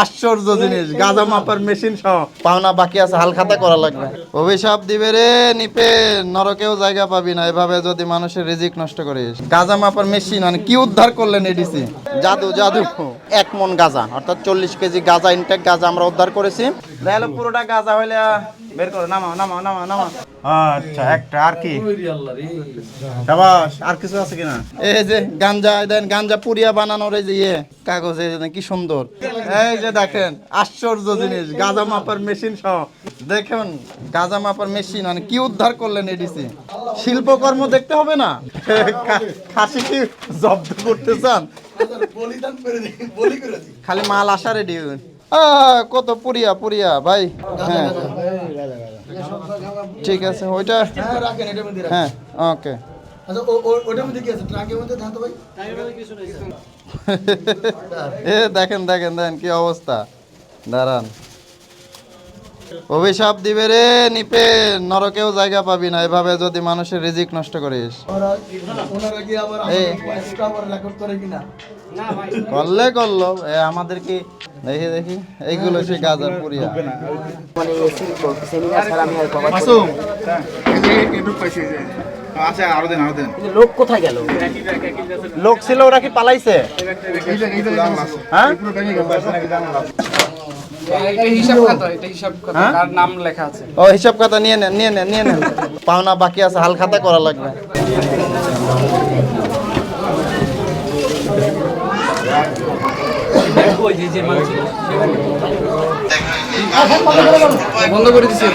আশ্চর্য জিনিস, গাঁজা মাপার মেশিন সহ। পাওনা বাকি আছে, হালখাতা করা লাগবে। অভিশাপ দিবে রে নিপে, নরকেও জায়গা পাবি না এভাবে যদি মানুষের রিজিক নষ্ট করিস। গাঁজা মাপার মেশিন মানে কি উদ্ধার করলেন এডিসি? জাদু জাদু। 1 মন গাঁজা অর্থাৎ 40 কেজি গাঁজা, ইনটেক গাঁজা আমরা উদ্ধার করেছি। দেখলো পুরোটা গাঁজা হইলে বের করো, নামাও নামাও নামাও নামাও। আচ্ছা, একটা আর কি শাবাশ, আর কিছু আছে কিনা? এই যে গাঞ্জা দেন, গাঞ্জা পুরিয়া বানানোর এই যে কাগজ, এই যে কি সুন্দর। এই যে দেখেন আশ্চর্য জিনিস, গাঁজা মাপার মেশিন সহ। দেখুন গাঁজা মাপার মেশিন মানে কি উদ্ধার করলেন এডিসি। শিল্পকর্ম দেখতে হবে না? খাসি কি জব্দ করতে চান? খালি মাল আসা রেডি। কত পুরিয়া পুরিয়া ভাই। হ্যাঁ ঠিক আছে, ওইটা হ্যাঁ ওকে। এ দেখেন দেখেন দেখেন কি অবস্থা, দাঁড়ান। অভিশাপ দিবে রে নিপে, নরকেও জায়গা পাবি না এভাবে যদি মানুষের রিজিক নষ্ট করিস। করলে করলো, আমাদের কি দেখি দেখি এইগুলো সে গাজার পুরিয়া। লোক কোথায় গেল? লোক ছিল, ওরা কি পালাইছে? হ্যাঁ হিসাব খাতা নিয়ে নেন, নিয়ে নেন, নিয়ে নেন। পাওনা বাকি আছে, হাল খাতা করা লাগবে। বন্ধ করে দিচ্ছে।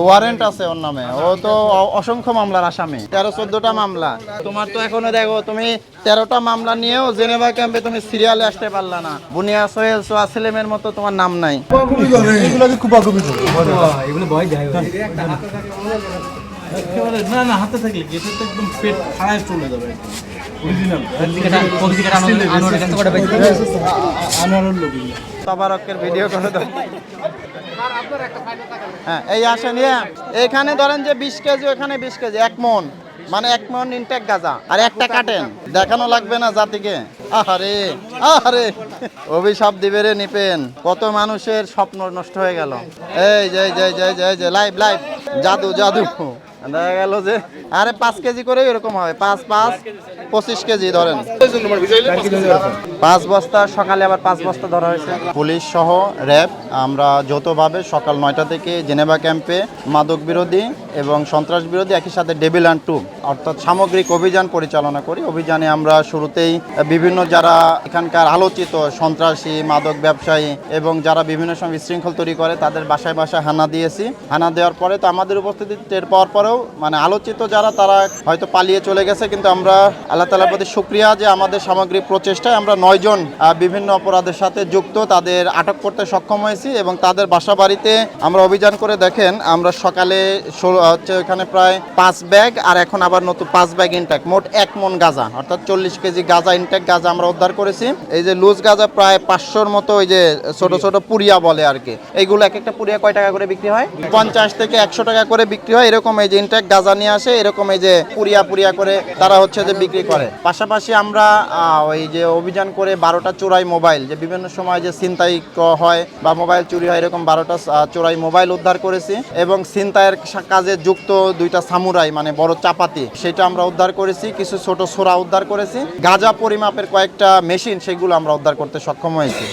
ওয়ারেন্ট আছে ওর নামে, ও তো অসংখ্য মামলার আসামি, 13-14টা মামলা। তোমার তো এখনো দেখো তুমি 13টা মামলা নিয়েও জেনেভা ক্যাম্পে তুমি সিরিয়ালে আসতে পারলা না। বুনিয়া সোহেল সোয়াসিলেমের মতো তোমার নাম নাই। না না, হাতে থাকলে গেটে তো একদম পেট খায় চলে যাবে। তবারকের ভিডিও করে দাও। হ্যাঁ এই আসেন, এখানে ধরেন যে 20 কেজি, ওখানে 20 কেজি, 1 মন মানে 1 মন ইনটেক গাঁজা। আর একটা কাটেন, দেখানো লাগবে না জাতিকে? আহারে আহারে, অভিশাপ দিবে রে নিপেন, কত মানুষের স্বপ্ন নষ্ট হয়ে গেল। এই যে যে লাইভ লাইভ জাদু জাদু। দেখা গেল যে আরে 5 কেজি করে এরকম হবে, 5 5 25 কেজি ধরেন, 5 বস্তা। সকালে আবার 5 বস্তা ধরা হয়েছে। পুলিশ সহ র্যাব আমরা যৌথভাবে সকাল 9টা থেকে জেনেভা ক্যাম্পে মাদক বিরোধী এবং সন্ত্রাস বিরোধী, একই সাথে ডেভিল অ্যান্ড টু অর্থাৎ সামগ্রিক অভিযান পরিচালনা করি। অভিযানে আমরা শুরুতেই বিভিন্ন যারা এখানকার আলোচিত সন্ত্রাসী, মাদক ব্যবসায়ী এবং যারা বিভিন্ন সময় বিশৃঙ্খল তৈরি করে তাদের বাসায় বাসায় হানা দিয়েছি। হানা দেওয়ার পরে তো আমাদের উপস্থিতি টের পাওয়ার পরেও মানে আলোচিত যারা তারা হয়তো পালিয়ে চলে গেছে, কিন্তু আমরা আল্লাহ তাআলার প্রতি শুকরিয়া যে আমাদের সামগ্রিক প্রচেষ্টায় আমরা 9 জন বিভিন্ন অপরাধের সাথে যুক্ত তাদের আটক করতে সক্ষম হয়েছি এবং তাদের বাসা বাড়িতে আমরা অভিযান করে দেখেন আমরা সকালে হচ্ছে এখানে প্রায় 5 ব্যাগ আর এখন আবার নতুন 5 ব্যাগ ইনটেক, মোট 1 মন গাঁজা অর্থাৎ 40 কেজি গাঁজা ইনটেক গাঁজা আমরা উদ্ধার করেছি। এই যে লুজ গাঁজা প্রায় 500-র মতো, ওই যে ছোট ছোট পুরিয়া বলে আর কি, এইগুলো এক একটা পুরিয়া কয় টাকা করে বিক্রি হয়? 50 থেকে 100 টাকা করে বিক্রি হয়। এরকম এই যে ইনটেক গাঁজা নিয়ে আসে, এরকম এই যে পুরিয়া পুরিয়া করে তারা হচ্ছে যে বিক্রি করে। পাশাপাশি আমরা ওই যে অভিযান করে 12টা চোরাই মোবাইল, যে বিভিন্ন সময় যে ছিনতাই হয় বা মোবাইল চুরি হয়, এরকম 12টা চোরাই মোবাইল উদ্ধার করেছি এবং ছিনতাইয়ের কাজে যুক্ত 2টা সামুরাই মানে বড় চাপাতি, সেটা আমরা উদ্ধার করেছি। কিছু ছোট ছোরা উদ্ধার করেছি। গাঁজা পরিমাপের কয়েকটা মেশিন, সেগুলো আমরা উদ্ধার করতে সক্ষম হয়েছি।